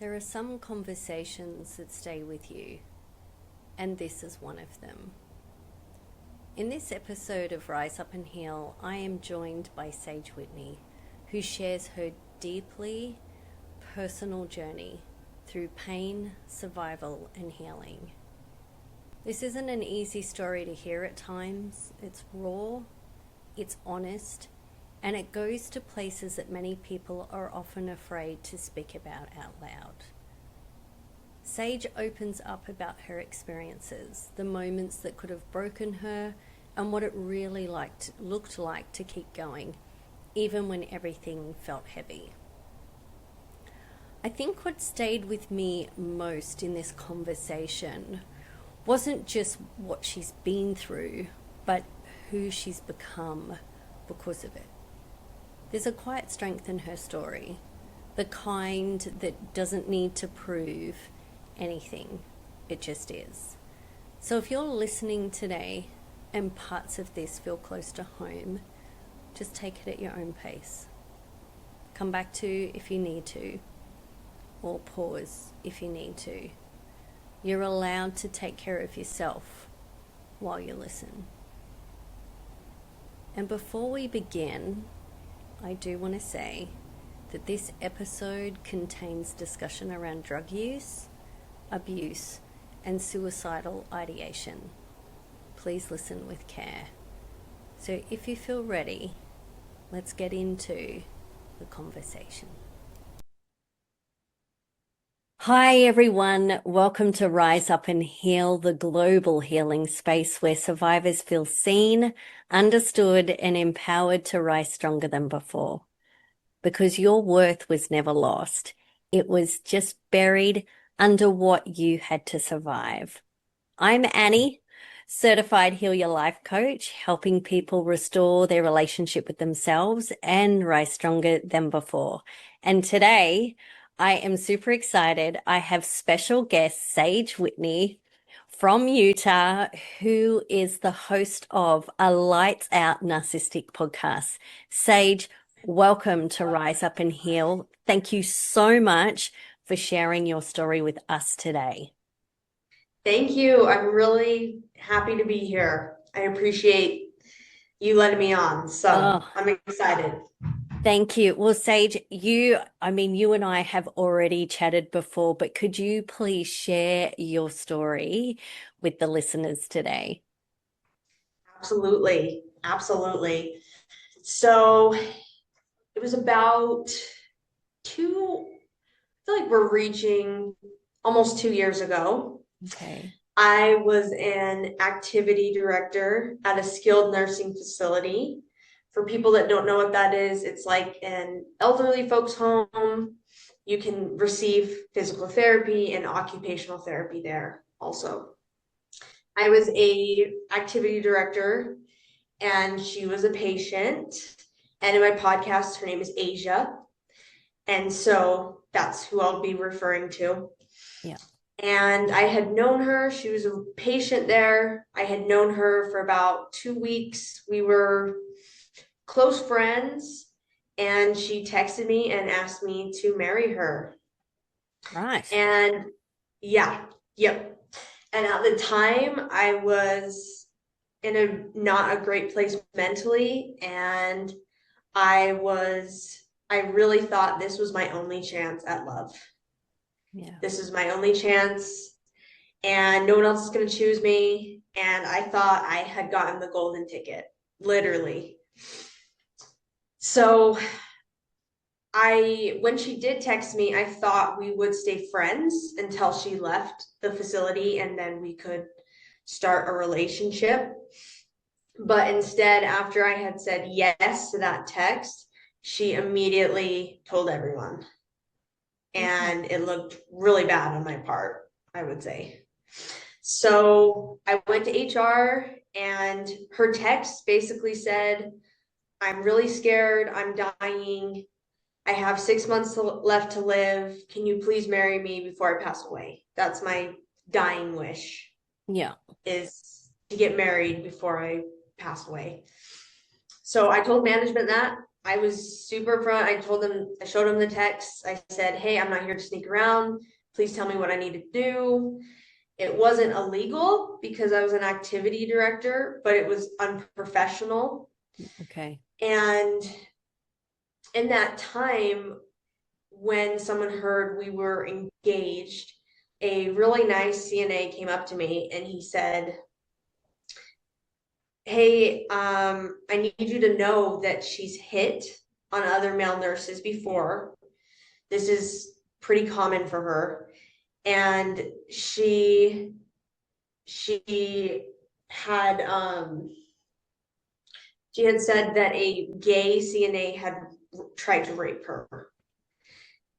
There are some conversations that stay with you, and this is one of them. In this episode of Rise Up and Heal, I am joined by 𝘏𝘫 Whitney, who shares her deeply personal journey through pain, survival, and healing. This isn't an easy story to hear at times. It's raw, it's honest, and it goes to places that many people are often afraid to speak about out loud. 𝘏𝘫 opens up about her experiences, the moments that could have broken her, and what it really looked like to keep going, even when everything felt heavy. I think what stayed with me most in this conversation wasn't just what she's been through, but who she's become because of it. There's a quiet strength in her story, the kind that doesn't need to prove anything. It just is. So if you're listening today and parts of this feel close to home, just take it at your own pace. Come back to if you need to, or pause if you need to. You're allowed to take care of yourself while you listen. And before we begin, I do want to say that this episode contains discussion around drug use, abuse, and suicidal ideation. Please listen with care. So if you feel ready, let's get into the conversation. Hi everyone, welcome to Rise Up and Heal, the global healing space where survivors feel seen, understood, and empowered to rise stronger than before. Because your worth was never lost. It was just buried under what you had to survive. I'm Annie, certified Heal Your Life coach, helping people restore their relationship with themselves and rise stronger than before. And today, I am super excited. I have special guest 𝘏𝘫 Whitney from Utah, who is the host of a Lights Out Narcissistic podcast. 𝘏𝘫, welcome to Rise Up and Heal. Thank you so much for sharing your story with us today. Thank you. I'm really happy to be here. I appreciate you letting me on. So I'm excited. Thank you. Well, 𝘏𝘫, you and I have already chatted before, but could you please share your story with the listeners today? Absolutely. Absolutely. So it was about I feel like we're reaching almost 2 years ago. Okay. I was an activity director at a skilled nursing facility. For people that don't know what that is, it's like an elderly folks home. You can receive physical therapy and occupational therapy there also. I was a activity director and she was a patient. And in my podcast, her name is Aaja. And so that's who I'll be referring to. Yeah. And I had known her. She was a patient there. I had known her for about 2 weeks. We were close friends, and she texted me and asked me to marry her. Right. And yep. And at the time, I was in a not a great place mentally, and I really thought this was my only chance at love. Yeah. This is my only chance, and no one else is going to choose me. And I thought I had gotten the golden ticket, literally. So when she did text me, I thought we would stay friends until she left the facility and then we could start a relationship. But instead, after I had said yes to that text, she immediately told everyone. And it looked really bad on my part, I would say. So I went to HR, and her text basically said, I'm really scared. I'm dying. I have 6 months left to live. Can you please marry me before I pass away? That's my dying wish. Yeah. Is to get married before I pass away. So I told management that, I was super upfront. I showed him the text. I said, hey, I'm not here to sneak around. Please tell me what I need to do. It wasn't illegal because I was an activity director, but it was unprofessional. Okay. And in that time, when someone heard we were engaged, a really nice CNA came up to me and he said, hey, I need you to know that she's hit on other male nurses before. This is pretty common for her. And she had she had said that a gay CNA had tried to rape her.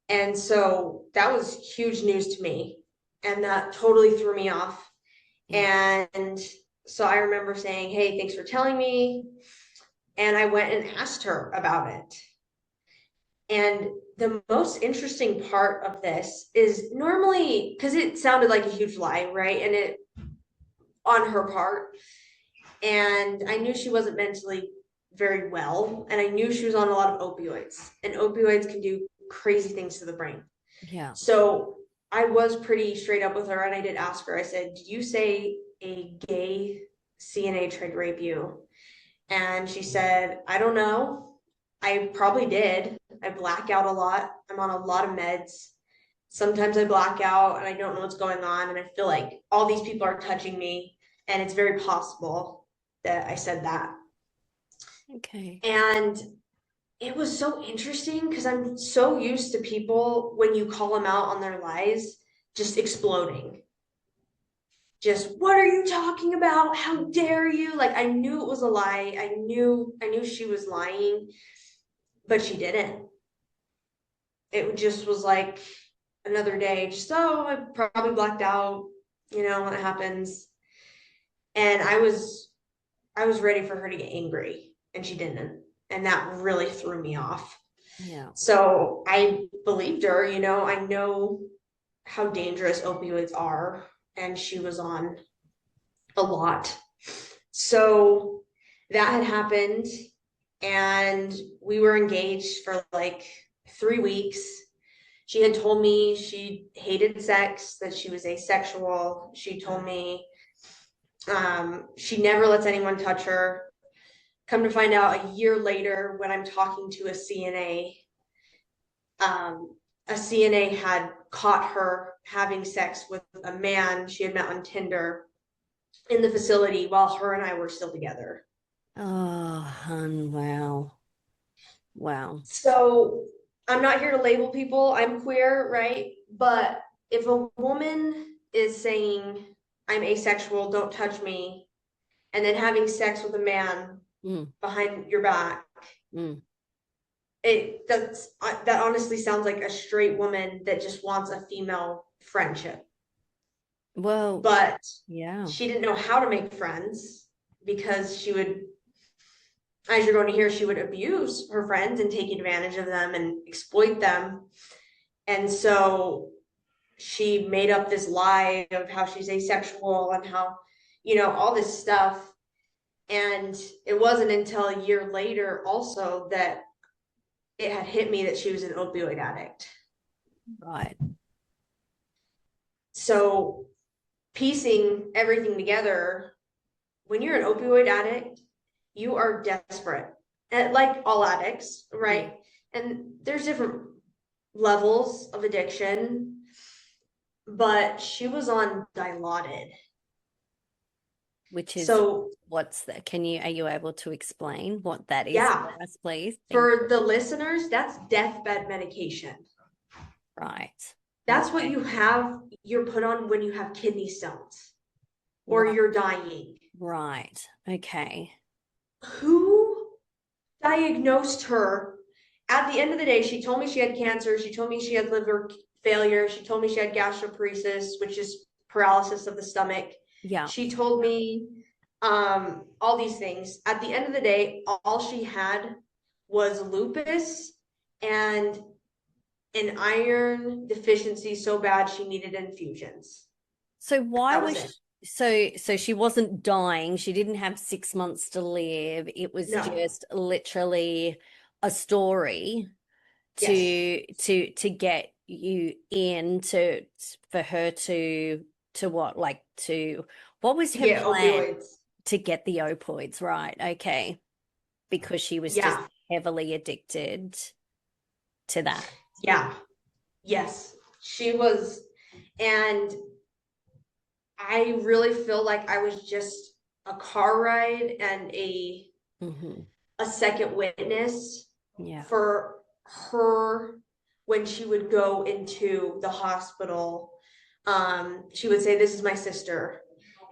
And so that was huge news to me. And that totally threw me off. And so I remember saying, hey, thanks for telling me. And I went and asked her about it. And the most interesting part of this is normally, because it sounded like a huge lie, right? And it, on her part. And I knew she wasn't mentally very well. And I knew she was on a lot of opioids. And opioids can do crazy things to the brain. Yeah. So I was pretty straight up with her. And I did ask her, I said, did you say a gay CNA tried to rape you? And she said, I don't know. I probably did. I black out a lot. I'm on a lot of meds. Sometimes I black out and I don't know what's going on. And I feel like all these people are touching me. And it's very possible that I said that. Okay. And it was so interesting because I'm so used to people, when you call them out on their lies, just exploding. Just, what are you talking about? How dare you? Like, I knew it was a lie. I knew she was lying, but she didn't. It just was like another day. Just, oh, I probably blacked out, when it happens. And I was ready for her to get angry, and she didn't. And that really threw me off. Yeah. So I believed her, I know how dangerous opioids are, and she was on a lot. So that had happened, and we were engaged for like 3 weeks. She had told me she hated sex, that she was asexual. She told me she never lets anyone touch her. Come to find out, a year later, when I'm talking to a CNA had caught her having sex with a man she had met on Tinder in the facility while her and I were still together. Oh, hun, wow. Wow. So I'm not here to label people. I'm queer, right? But if a woman is saying, I'm asexual, don't touch me, and then having sex with a man behind your back, that honestly sounds like a straight woman that just wants a female friendship. Well, but yeah, she didn't know how to make friends, because she would, as you're going to hear, she would abuse her friends and take advantage of them and exploit them. And so she made up this lie of how she's asexual and how, all this stuff. And it wasn't until a year later also that it had hit me that she was an opioid addict. right. So piecing everything together, when you're an opioid addict, you are desperate, and like all addicts, right? And there's different levels of addiction, but she was on Dilaudid. Which is, so what's that? Are you able to explain what that is yeah, for us, please? For the listeners, that's deathbed medication. Right. That's what you're put on when you have kidney stones or you're dying. Right. Okay. Who diagnosed her? At the end of the day, she told me she had cancer. She told me she had liver failure. She told me she had gastroparesis, which is paralysis of the stomach. Yeah. She told me all these things. At the end of the day, all she had was lupus and an iron deficiency so bad she needed infusions. So why was so she wasn't dying? She didn't have 6 months to live. It was just literally a story Yes. to get you in for her to what, like, what was To her get plan opioids. to get the opioids, right? Okay. Because she was just Yeah. heavily addicted to that. Yeah. Yes. She was, and I really feel like I was just a car ride and Mm-hmm. a second witness Yeah. for her when she would go into the hospital. She would say, "This is my sister."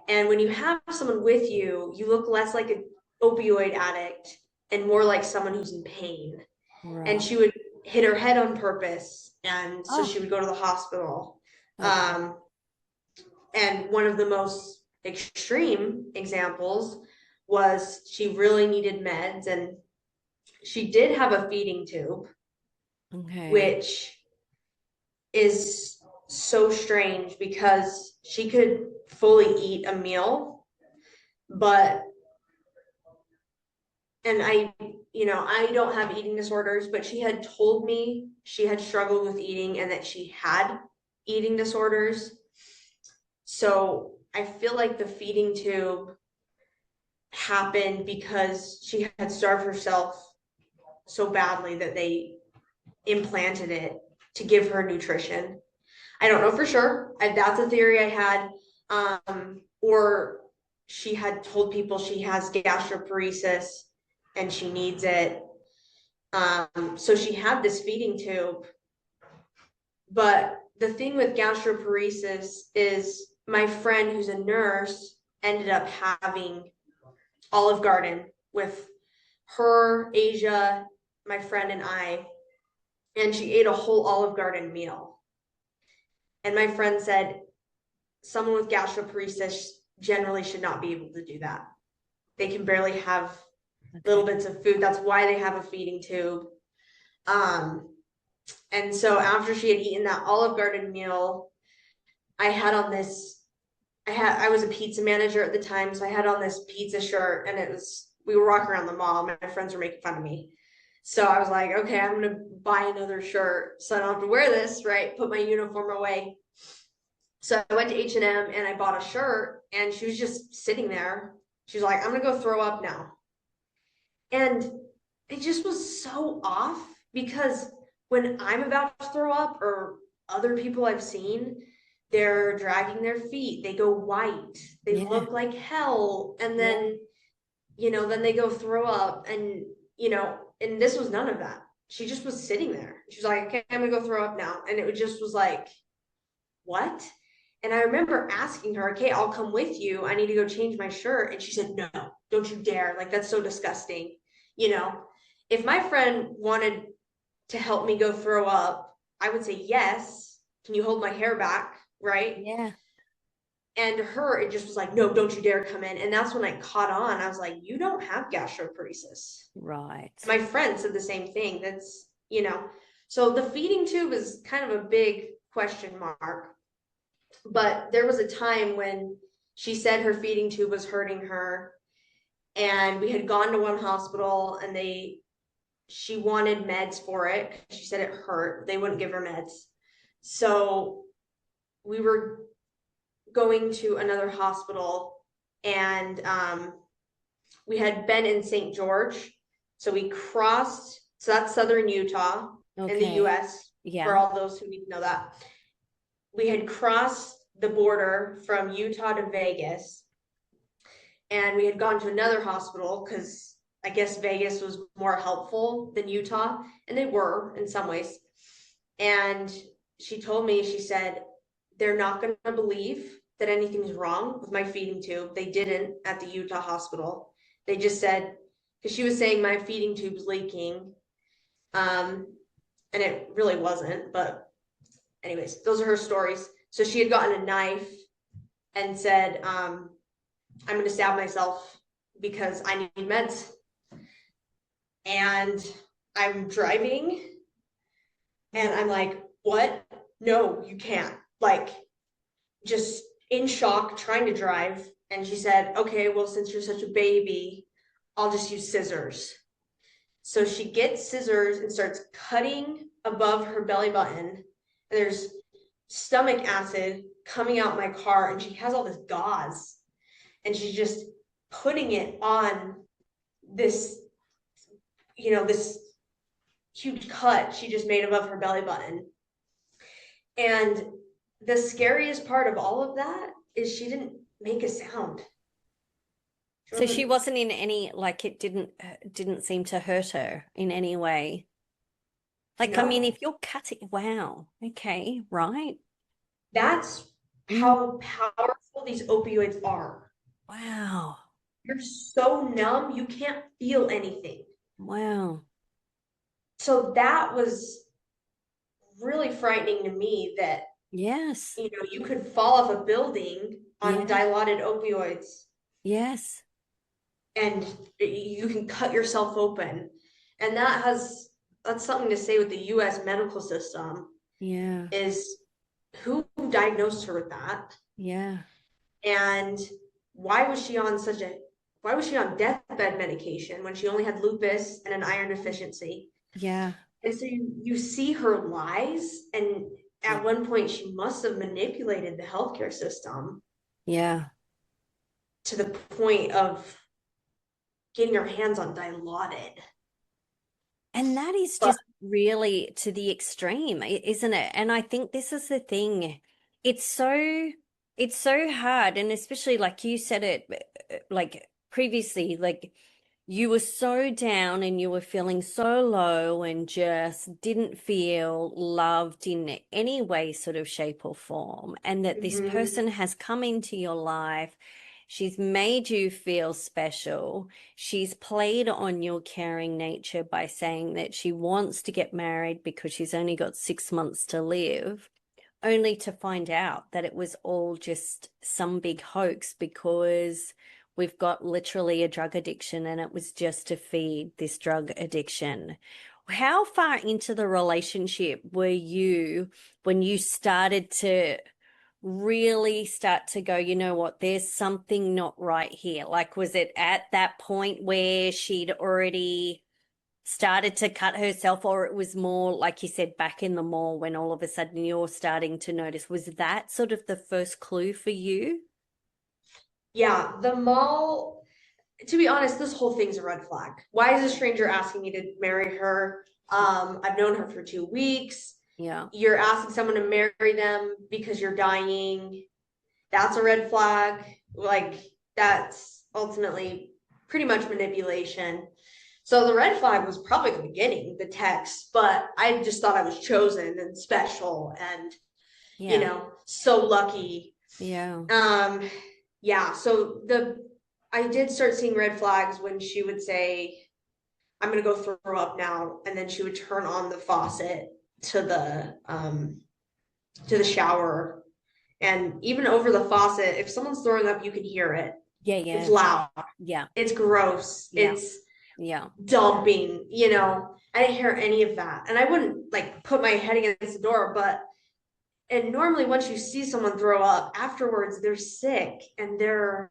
And when you have someone with you, you look less like an opioid addict and more like someone who's in pain. And Right. she would hit her head on purpose. And so Oh, she would go to the hospital. okay. Um, and one of the most extreme examples was she really needed meds, and she did have a feeding tube, Okay. which is so strange because she could fully eat a meal, but and I don't have eating disorders, but she had told me she had struggled with eating and that she had eating disorders. So I feel like the feeding tube happened because she had starved herself so badly that they implanted it to give her nutrition. I don't know for sure. That's a theory I had. Or she had told people she has gastroparesis and she needs it. So she had this feeding tube. But the thing with gastroparesis is my friend who's a nurse ended up having Olive Garden with her, Aaja, my friend, and I, and she ate a whole Olive Garden meal. And my friend said someone with gastroparesis generally should not be able to do that. They can barely have little Okay. bits of food. That's why they have a feeding tube. Um, and so after she had eaten that Olive Garden meal, I had on this. I was a pizza manager at the time, so I had on this pizza shirt, and we were walking around the mall. My friends were making fun of me. So I was like, okay, I'm gonna buy another shirt so I don't have to wear this, right? Put my uniform away. So I went to H&M and I bought a shirt, and she was just sitting there. She was like, I'm gonna go throw up now. And it just was so off because when I'm about to throw up, or other people I've seen, they're dragging their feet, they go white, they Yeah. look like hell, and Yeah. then they go throw up, and this was none of that. She just was sitting there. She was like, okay, I'm gonna go throw up now. And it just was like, what? And I remember asking her, okay, I'll come with you. I need to go change my shirt. And she said, no, don't you dare. Like, that's so disgusting. You know, if my friend wanted to help me go throw up, I would say, yes. Can you hold my hair back? Right. Yeah. And her, it just was like, no, don't you dare come in. And that's when I caught on. I was like, you don't have gastroparesis. Right. My friend said the same thing. So the feeding tube is kind of a big question mark. But there was a time when she said her feeding tube was hurting her, and we had gone to one hospital, and she wanted meds for it. She said it hurt. They wouldn't give her meds. So we were going to another hospital, and we had been in St. George. So we crossed, so that's southern Utah in the Okay. US, for Yeah. all those who need to know that. We had crossed the border from Utah to Vegas, and we had gone to another hospital because I guess Vegas was more helpful than Utah, and they were in some ways. And she told me, she said, they're not going to believe that anything's wrong with my feeding tube. They didn't at the Utah hospital. They just said, because she was saying my feeding tube's leaking. And it really wasn't. But, anyways, those are her stories. So she had gotten a knife and said, I'm going to stab myself because I need meds. And I'm driving, and I'm like, what? No, you can't. Like, just in shock, trying to drive. And she said, okay, well, since you're such a baby, I'll just use scissors. So she gets scissors and starts cutting above her belly button. And there's stomach acid coming out my car, and she has all this gauze. And she's just putting it on this, this huge cut she just made above her belly button. And the scariest part of all of that is she didn't make a sound. So she wasn't in any, like, it didn't seem to hurt her in any way. Like, no. I mean, if you're cutting, wow, okay, right. That's how powerful these opioids are. Wow. You're so numb, you can't feel anything. Wow. So that was really frightening to me that, yes, you could fall off a building on dilaudid opioids. Yes. And you can cut yourself open. And that's something to say with the US medical system. Yeah. Is who diagnosed her with that? Yeah. And why was she on deathbed medication when she only had lupus and an iron deficiency? Yeah. And so you see her lies, and at one point she must have manipulated the healthcare system. Yeah. To the point of getting her hands on dilaudid. And that is just really to the extreme, isn't it? And I think this is the thing. It's so hard. And especially like you said it, like previously, like you were so down and you were feeling so low and just didn't feel loved in any way, sort of shape or form. And that this person has come into your life. She's made you feel special. She's played on your caring nature by saying that she wants to get married because she's only got 6 months to live, only to find out that it was all just some big hoax because we've got literally a drug addiction and it was just to feed this drug addiction. How far into the relationship were you when you started to really start to go, you know what, there's something not right here? Like, was it at that point where she'd already started to cut herself, or it was more, like you said, back in the mall when all of a sudden you're starting to notice? Was that sort of the first clue for you? Yeah, the mall, to be honest, this whole thing's a red flag. Why is a stranger asking me to marry her? I've known her for 2 weeks. Yeah. You're asking someone to marry them because you're dying. That's a red flag. Like, that's ultimately pretty much manipulation. So the red flag was probably the beginning, the text, but I just thought I was chosen and special and, so lucky. Yeah. Yeah. So I did start seeing red flags when she would say, I'm going to go throw up now. And then she would turn on the faucet to the shower, and even over the faucet, if someone's throwing up, you can hear it. Yeah. It's loud. Yeah. It's gross. Yeah. It's dumping, I didn't hear any of that. And I wouldn't like put my head against the door, and normally once you see someone throw up afterwards, they're sick and they're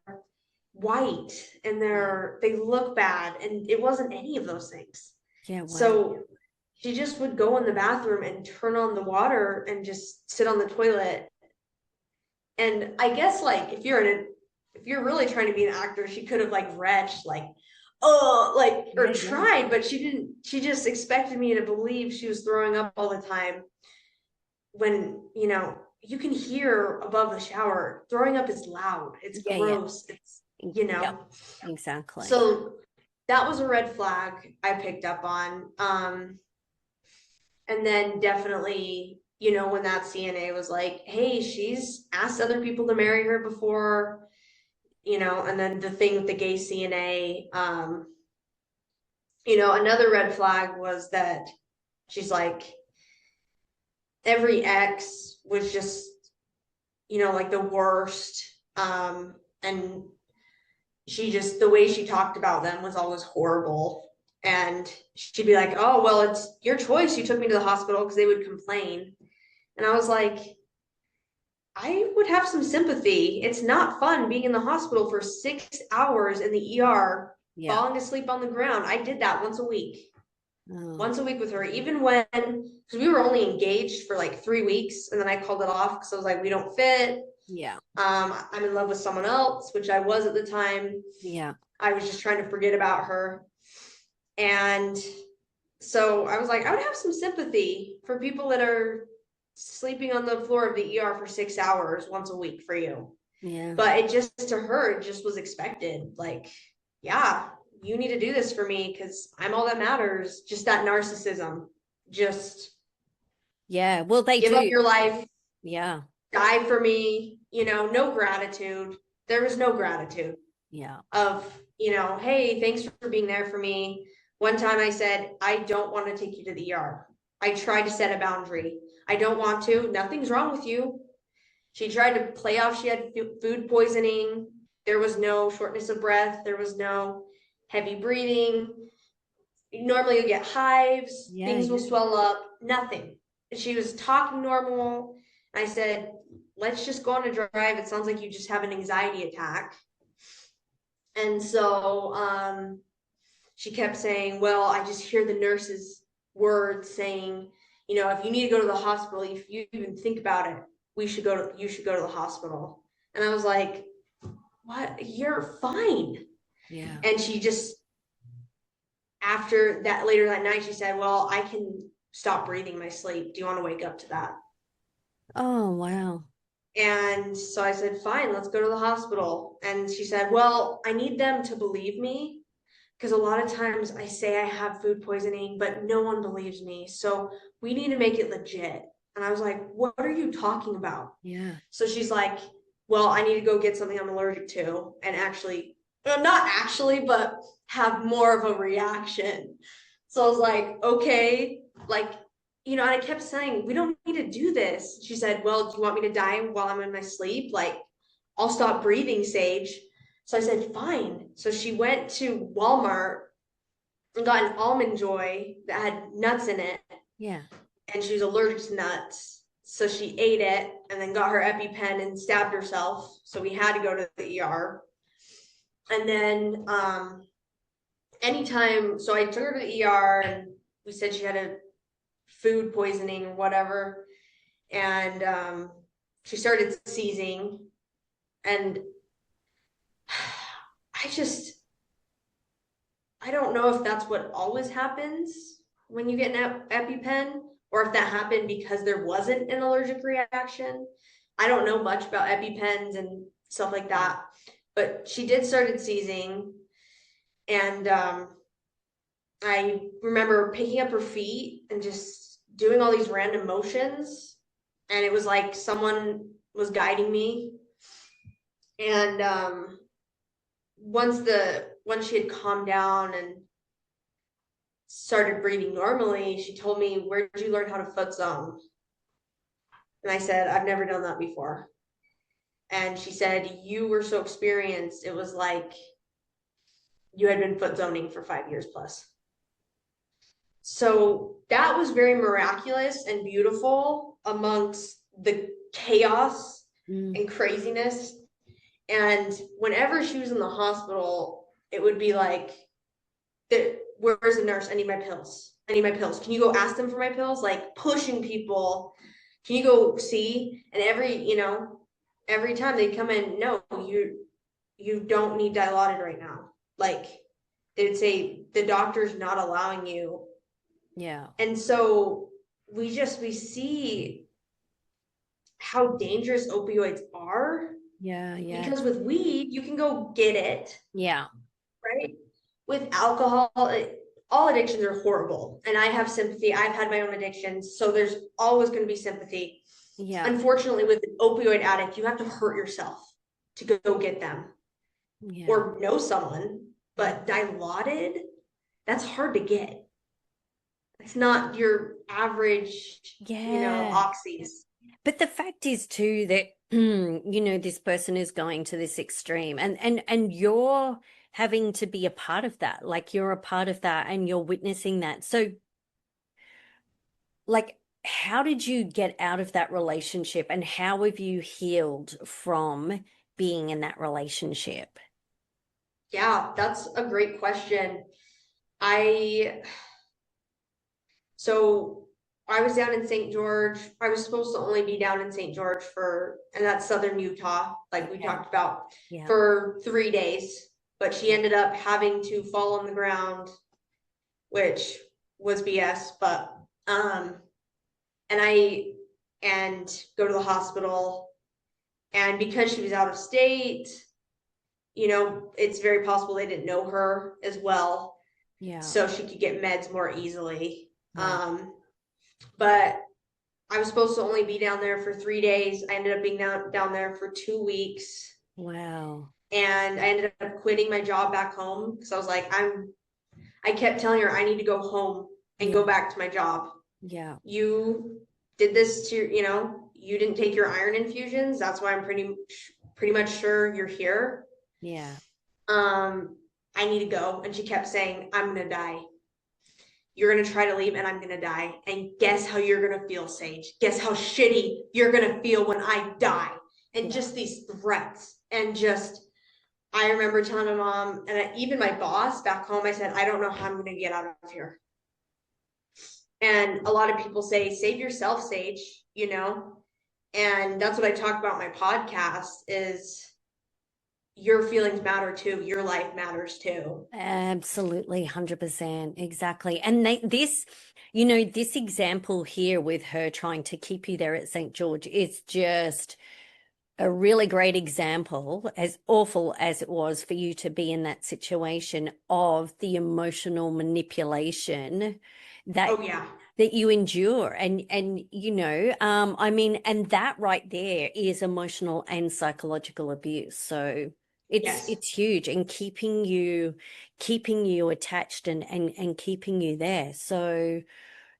white and they look bad, and it wasn't any of those things. Yeah. Wow. So she just would go in the bathroom and turn on the water and just sit on the toilet. And I guess like if you're really trying to be an actor, she could have like retched like, tried, but she didn't. She just expected me to believe she was throwing up all the time. When, you can hear above the shower, throwing up is loud. It's gross. It's, Exactly. So that was a red flag I picked up on. And then definitely, when that CNA was like, hey, she's asked other people to marry her before, and then the thing with the gay CNA, another red flag was that she's like, every ex was just, like the worst. And the way she talked about them was always horrible. And she'd be like, oh, well, it's your choice. You took me to the hospital, because they would complain. And I was like, I would have some sympathy. It's not fun being in the hospital for 6 hours in the ER, falling asleep on the ground. I did that once a week. Oh, once a week with her, even when, because we were only engaged for like 3 weeks, and then I called it off because I was like, we don't fit. yeah. I'm in love with someone else, which I was at the time. Yeah. I was just trying to forget about her. And so I was like, I would have some sympathy for people that are sleeping on the floor of the ER for 6 hours once a week for you. Yeah. But it just, to her, it just was expected. Like, yeah, you need to do this for me because I'm all that matters. Just that narcissism. Just Yeah. Well, they give up do. your life, Yeah. die for me, no gratitude. There was no gratitude Yeah. of, hey, thanks for being there for me. One time I said, I don't want to take you to the ER. I tried to set a boundary. I don't want to. Nothing's wrong with you. She tried to play off she had food poisoning. There was no shortness of breath. There was no heavy breathing. Normally you get hives, Yeah. things will Yeah. swell up, nothing. She was talking normal. I said, let's just go on a drive. It sounds like you just have an anxiety attack. And so she kept saying, well, I just hear the nurse's words saying, if you need to go to the hospital, if you even think about it, you should go to the hospital. And I was like, what? You're fine. Yeah. And she just, after that, later that night, she said, well, I can stop breathing in my sleep. Do you want to wake up to that? Oh, wow. And so I said, fine, let's go to the hospital. And she said, well, I need them to believe me because a lot of times I say I have food poisoning, but no one believes me. So we need to make it legit. And I was like, what are you talking about? Yeah. So she's like, well, I need to go get something I'm allergic to and actually, well, not actually, but have more of a reaction. So I was like, okay, like, and I kept saying, we don't need to do this. She said, well, do you want me to die while I'm in my sleep? Like, I'll stop breathing, Sage. So I said, fine. So she went to Walmart and got an almond joy that had nuts in it. Yeah. And she was allergic to nuts. So she ate it and then got her EpiPen and stabbed herself. So we had to go to the ER. And then anytime, so I took her to the ER and we said she had a food poisoning or whatever. And she started seizing. And I just, I don't know if that's what always happens when you get an EpiPen or if that happened because there wasn't an allergic reaction. I don't know much about EpiPens and stuff like that, but she did started seizing, and I remember picking up her feet and just doing all these random motions, and it was like someone was guiding me. And once she had calmed down and started breathing normally, she told me, where did you learn how to foot zone? And I said, I've never done that before. And she said, you were so experienced. It was like you had been foot zoning for 5 years plus. So that was very miraculous and beautiful amongst the chaos and craziness. And whenever she was in the hospital, it would be like, where's the nurse? I need my pills. I need my pills. Can you go ask them for my pills? Like pushing people. Can you go see? And every time they'd come in, no, you don't need Dilaudid right now. Like they'd say the doctor's not allowing you. Yeah. And so we see how dangerous opioids are. Yeah. Yeah. Because with weed, you can go get it. Yeah. Right? With alcohol, all addictions are horrible. And I have sympathy. I've had my own addictions. So there's always going to be sympathy. Yeah. Unfortunately, with an opioid addict, you have to hurt yourself to go get them. Yeah. Or know someone. But Dilaudid, that's hard to get. It's not your average, oxys. But the fact is too that this person is going to this extreme, and you're having to be a part of that. Like you're a part of that and you're witnessing that. So like how did you get out of that relationship and how have you healed from being in that relationship? Yeah, that's a great question. I So I was down in St. George. I was supposed to only be down in St. George and that's southern Utah, like we talked about, for 3 days. But she ended up having to fall on the ground, which was BS. But and go to the hospital. And because she was out of state, it's very possible they didn't know her as well. Yeah. So she could get meds more easily. But I was supposed to only be down there for 3 days. I ended up being down there for 2 weeks. Wow. And I ended up quitting my job back home because I was like, I kept telling her I need to go home and go back to my job. Yeah. You did this to, you didn't take your iron infusions. That's why I'm pretty much sure you're here. Yeah. I need to go. And she kept saying, I'm going to die. You're going to try to leave and I'm going to die. And guess how you're going to feel, Sage? Guess how shitty you're going to feel when I die? And just these threats. And I remember telling my mom and even my boss back home, I said, I don't know how I'm going to get out of here. And a lot of people say, save yourself, Sage, and that's what I talk about in my podcast is your feelings matter too. Your life matters too. Absolutely. 100%. Exactly. And this example here with her trying to keep you there at St. George is just a really great example, as awful as it was for you to be in that situation, of the emotional manipulation that you endure. And I mean, and that right there is emotional and psychological abuse. So it's huge, and keeping you attached and keeping you there. So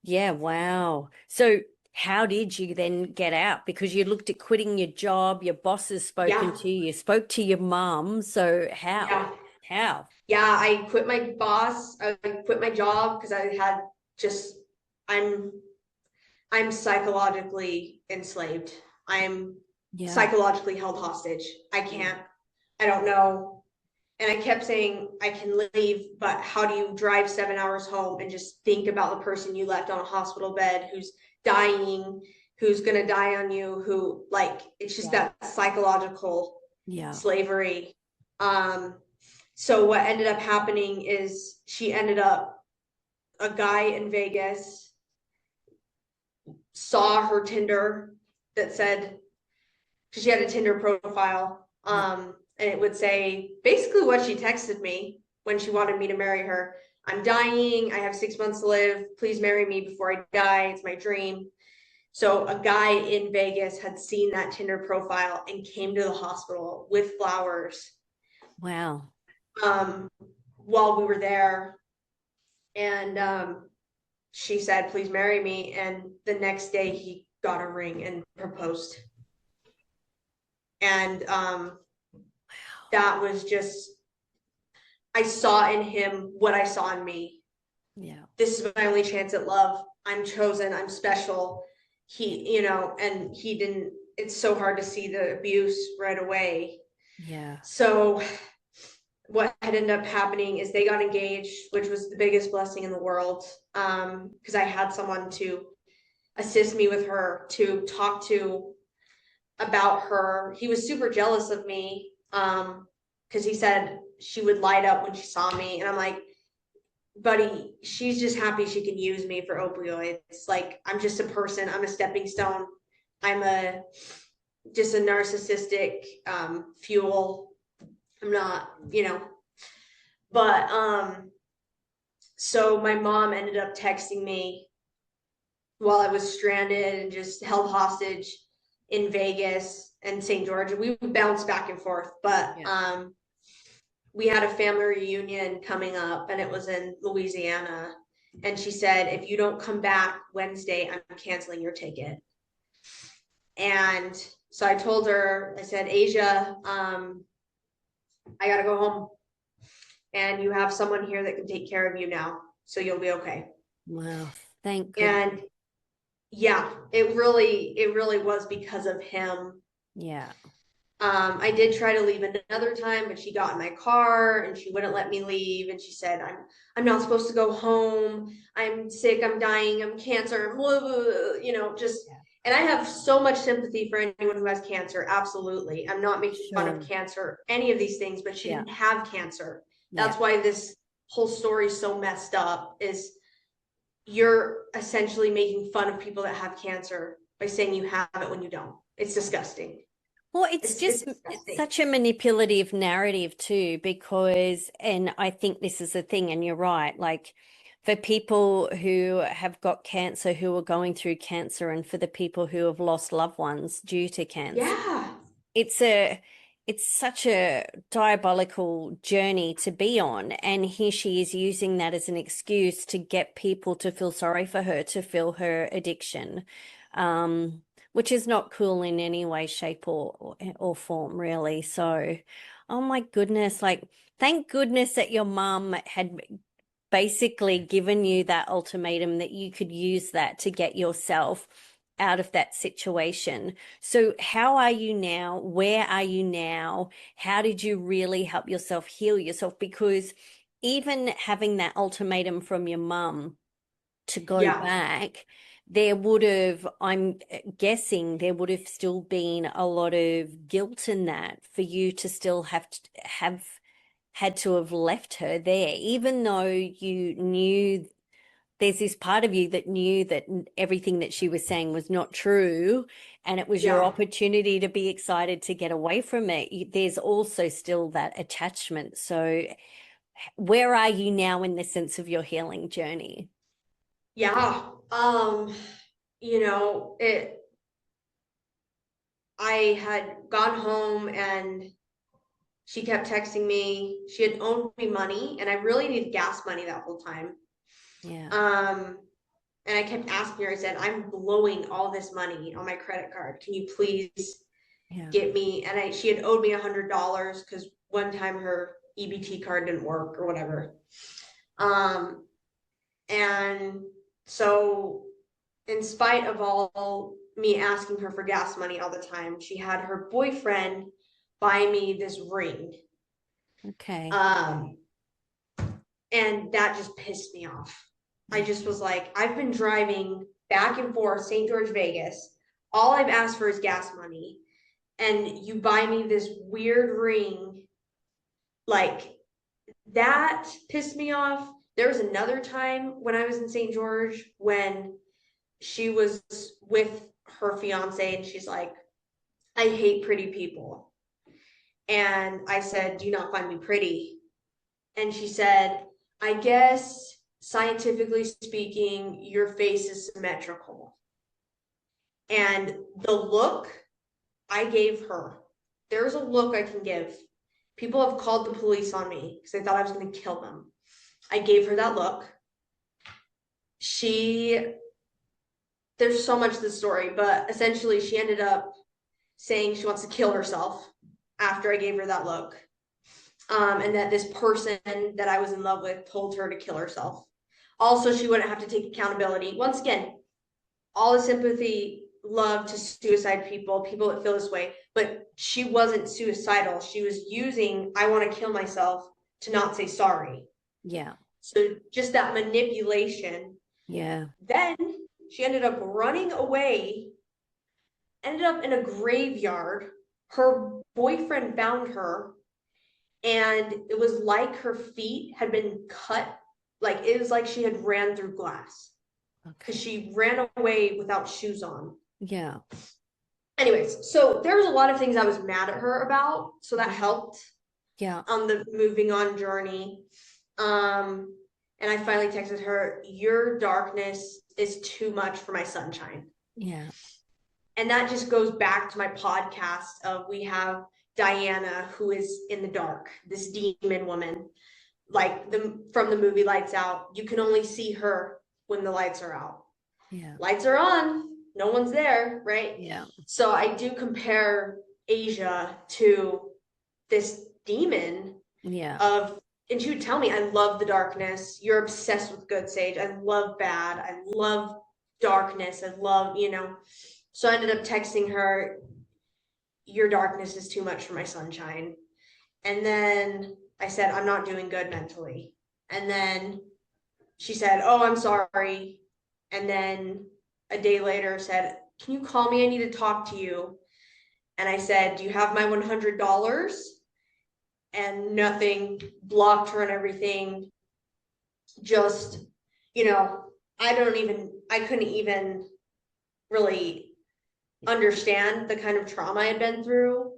yeah, wow. So how did you then get out? Because you looked at quitting your job, your boss has spoken to you, spoke to your mom. So how? How? Yeah, I quit my boss. I quit my job because I had I'm psychologically enslaved. I'm psychologically held hostage. I don't know. And I kept saying, I can leave, but how do you drive 7 hours home and just think about the person you left on a hospital bed who's dying, who's going to die on you, it's just that psychological slavery. So what ended up happening is a guy in Vegas saw her Tinder that said, because she had a Tinder profile, and it would say basically what she texted me when she wanted me to marry her. I'm dying. I have 6 months to live. Please marry me before I die. It's my dream. So a guy in Vegas had seen that Tinder profile and came to the hospital with flowers. Wow. While we were there. And she said, please marry me. And the next day he got a ring and proposed. And that was just, I saw in him what I saw in me. Yeah. This is my only chance at love. I'm chosen. I'm special. And he didn't, it's so hard to see the abuse right away. Yeah. So what had ended up happening is they got engaged, which was the biggest blessing in the world. Because I had someone to assist me with her, to talk to about her. He was super jealous of me. Because he said she would light up when she saw me. And I'm like, buddy, she's just happy she can use me for opioids. Like, I'm just a person. I'm a stepping stone. I'm just a narcissistic fuel. I'm not, but so my mom ended up texting me while I was stranded and just held hostage in Vegas and St. George. We bounced back and forth, but we had a family reunion coming up and it was in Louisiana. And she said, if you don't come back Wednesday, I'm canceling your ticket. And so I told her, I said, Aaja, I got to go home. And you have someone here that can take care of you now. So you'll be okay. Wow. Thank you. And yeah, it really was because of him. Yeah. I did try to leave another time, but she got in my car and she wouldn't let me leave. And she said, I'm not supposed to go home. I'm sick. I'm dying. I'm cancer. I'm blah, blah, blah, just, Yeah. and I have so much sympathy for anyone who has cancer. Absolutely. I'm not making fun of Sure. cancer, any of these things, but she Yeah. didn't have cancer. Yeah. That's why this whole story is so messed up, is you're essentially making fun of people that have cancer by saying you have it when you don't. It's disgusting. Well, It's it's disgusting. such a manipulative narrative too, because, and I think this is the thing, and you're right, like for people who have got cancer, who are going through cancer, and for the people who have lost loved ones due to cancer, Yeah. it's a, it's such a diabolical journey to be on. And here she is using that as an excuse to get people to feel sorry for her, to feel her addiction. Um, which is not cool in any way, shape, or form, really. So, oh my goodness, like thank goodness that your mum had basically given you that ultimatum, that you could use that to get yourself out of that situation. So how are you now? Where are you now? How did you really help yourself heal yourself? Because even having that ultimatum from your mum to go Yeah. back, there would have, I'm guessing, there would have still been a lot of guilt in that for you to still have to have had to have left her there, even though you knew, there's this part of you that knew that everything that she was saying was not true, and it was your Yeah. opportunity to be excited to get away from it. There's also still that attachment. So where are you now in the sense of your healing journey? Yeah. It I had gone home and she kept texting me. She had owed me money and I really needed gas money that whole time. Yeah. Um, and I kept asking her, I said, I'm blowing all this money on my credit card. Can you please Yeah. get me? And she had owed me $100 because one time her EBT card didn't work or whatever. Um, and so in spite of all me asking her for gas money all the time, she had her boyfriend buy me this ring. Okay. Um, and that just pissed me off. I just was like, I've been driving back and forth St. George, Vegas. All I've asked for is gas money. And you buy me this weird ring. Like, that pissed me off. There was another time when I was in St. George when she was with her fiance and she's like, I hate pretty people. And I said, do you not find me pretty? And she said, I guess scientifically speaking, your face is symmetrical. And the look I gave her, there's a look I can give. People have called the police on me because they thought I was going to kill them. I gave her that look. She, there's so much to the story, but essentially she ended up saying she wants to kill herself after I gave her that look. And that this person that I was in love with told her to kill herself. Also, she wouldn't have to take accountability. Once again, all the sympathy, love to suicide people that feel this way, but she wasn't suicidal. She was using, I want to kill myself to not say sorry. Yeah. So just that manipulation. Yeah. Then she ended up running away, ended up in a graveyard. Her boyfriend found her and it was like her feet had been cut, like it was like she had ran through glass because Okay. she ran away without shoes on. Yeah. Anyways, so there was a lot of things I was mad at her about, so that helped Yeah. on the moving on journey. And I finally texted her, your darkness is too much for my sunshine. Yeah. And that just goes back to my podcast of, we have Diana, who is in the dark, this demon woman, like from the movie Lights Out. You can only see her when the lights are out. Yeah. Lights are on, no one's there, right? Yeah. So I do compare Aaja to this demon Yeah. of, and she would tell me, I love the darkness. You're obsessed with good, Sage. I love bad. I love darkness. I love. So I ended up texting her, your darkness is too much for my sunshine. And then I said, I'm not doing good mentally. And then she said, oh, I'm sorry. And then a day later said, can you call me? I need to talk to you. And I said, do you have my $100? And nothing, blocked her and everything. Just, I couldn't even really understand the kind of trauma I had been through.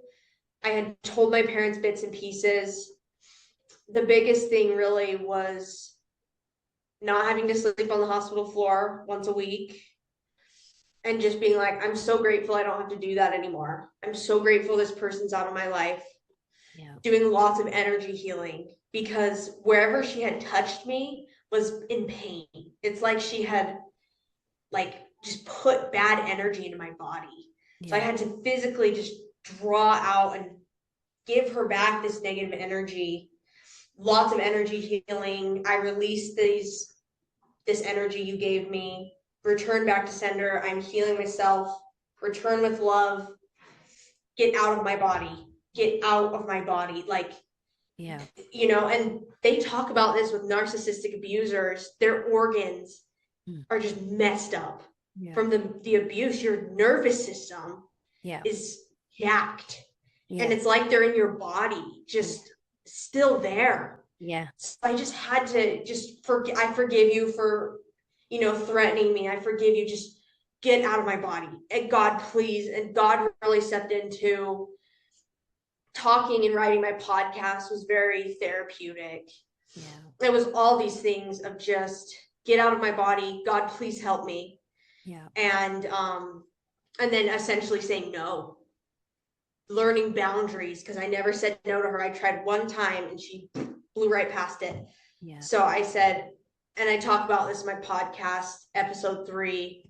I had told my parents bits and pieces. The biggest thing really was not having to sleep on the hospital floor once a week and just being like, I'm so grateful I don't have to do that anymore. I'm so grateful this person's out of my life. Yeah. Doing lots of energy healing, because wherever she had touched me was in pain. It's like she had just put bad energy into my body. Yeah. So I had to physically just draw out and give her back this negative energy. Lots of energy healing. I released this energy you gave me, return back to sender. I'm healing myself, return with love, get out of my body, get out of my body. Yeah. And they talk about this with narcissistic abusers. Their organs are just messed up from the abuse. Your nervous system is jacked. And it's like they're in your body, just still there. Yeah. So I just had to I forgive you for, threatening me. I forgive you. Just get out of my body. And God, please. And God really stepped into talking and writing my podcast was very therapeutic. Yeah. It was all these things of just get out of my body. God, please help me. Yeah. And then essentially saying no. Learning boundaries, because I never said no to her. I tried one time and she blew right past it. Yeah. So I said, and I talk about this in my podcast, episode 3.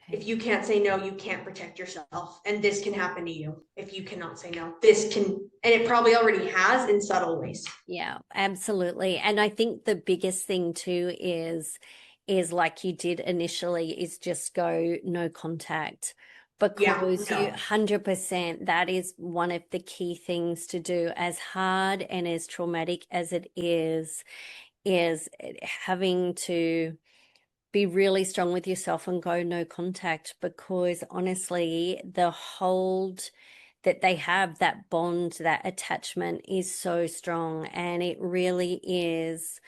Okay. If you can't say no, you can't protect yourself. And this can happen to you if you cannot say no. This can, and it probably already has in subtle ways. Yeah, absolutely. And I think the biggest thing too is like you did initially, is just go no contact. Because you 100%, that is one of the key things to do. As hard and as traumatic as it is having to be really strong with yourself and go no contact, because honestly, the hold that they have, that bond, that attachment is so strong. And it really is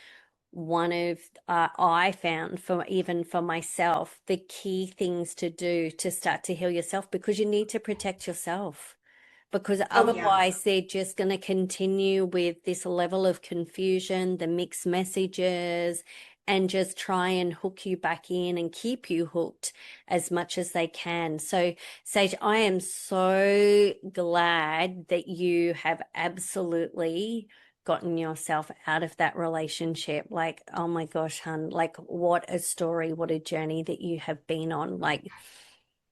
one of, I found for myself, the key things to do to start to heal yourself, because you need to protect yourself. Because otherwise they're just going to continue with this level of confusion, the mixed messages, and just try and hook you back in and keep you hooked as much as they can. So, Sage, I am so glad that you have absolutely gotten yourself out of that relationship. Like, oh my gosh, hun, like what a story, what a journey that you have been on. Like,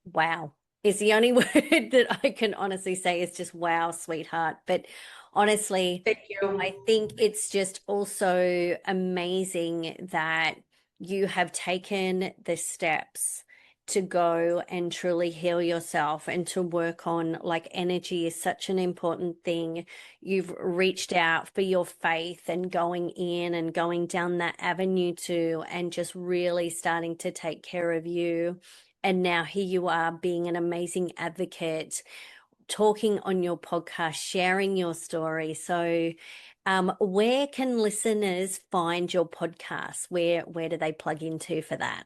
wow is the only word that I can honestly say, is just wow, sweetheart. But honestly, thank you. I think it's just also amazing that you have taken the steps to go and truly heal yourself and to work on, like, energy is such an important thing. You've reached out for your faith and going in and going down that avenue too, and just really starting to take care of you. And now here you are being an amazing advocate, talking on your podcast, sharing your story. So where can listeners find your podcast? Where do they plug into for that?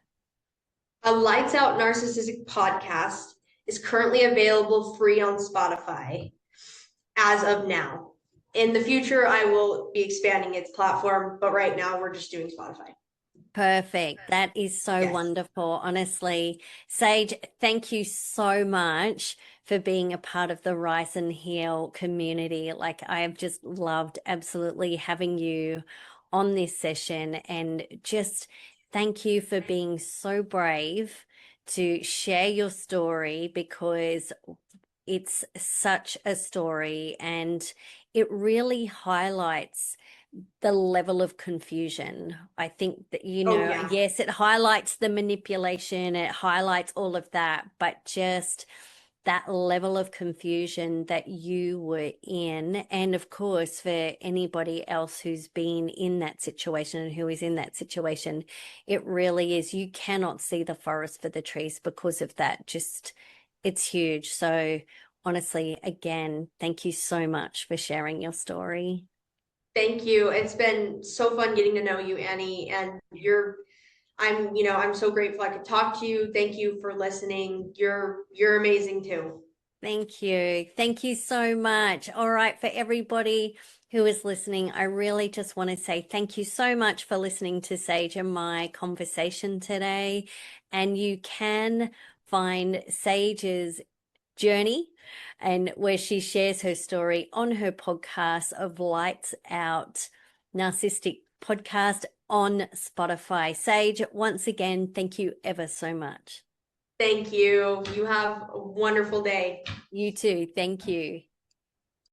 A Lights Out Narcissistic podcast is currently available free on Spotify as of now. In the future, I will be expanding its platform, but right now we're just doing Spotify. Perfect. That is so wonderful. Honestly, Sage, thank you so much for being a part of the Rise and Heal community. Like, I have just loved absolutely having you on this session, and just thank you for being so brave to share your story, because it's such a story and it really highlights the level of confusion. I think that, yes, it highlights the manipulation, it highlights all of that, but just that level of confusion that you were in. And of course, for anybody else who's been in that situation and who is in that situation, it really is. You cannot see the forest for the trees because of that. Just, it's huge. So honestly, again, thank you so much for sharing your story. Thank you. It's been so fun getting to know you, Annie, and I'm so grateful I could talk to you. Thank you for listening. You're amazing too. Thank you. Thank you so much. All right, for everybody who is listening, I really just want to say thank you so much for listening to Sage and my conversation today. And you can find Sage's journey and where she shares her story on her podcast of Lights Out Narcissistic podcast on Spotify. Sage, once again, thank you ever so much. Thank you. You have a wonderful day. You too. Thank you.